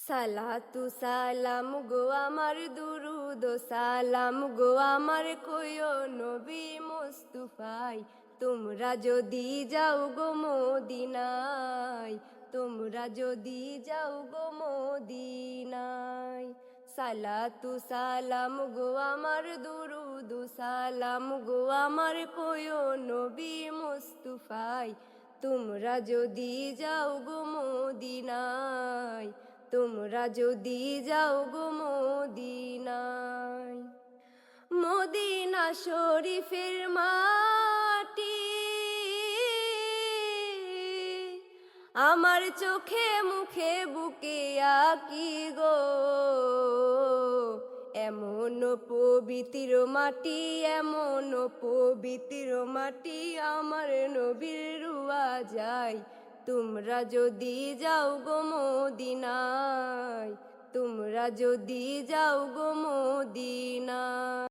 সালাতু সালাম গো আমার দুরুদ সালাম গো আমার কইও নবী মুস্তাফাই তোমরা যদি যাও গো মদিনায় তোমরা যদি যাও গো মদিনায় সালাতু সালাম গো আমার দুরুদ সালাম গো আমার কইও নবী মুস্তাফাই তোমরা যদি যাও গো মদিনায় তোমরা যদি যাও গো মদিনায় মদিনা শরীফের মাটি আমার চোখে মুখে বুকে আকি গো এমন পবিত্র মাটি এমন পবিত্র মাটি আমার নবীর রুয়া যায় তোমরা যদি যাও গো মদিনায় তোমরা যদি যাও গো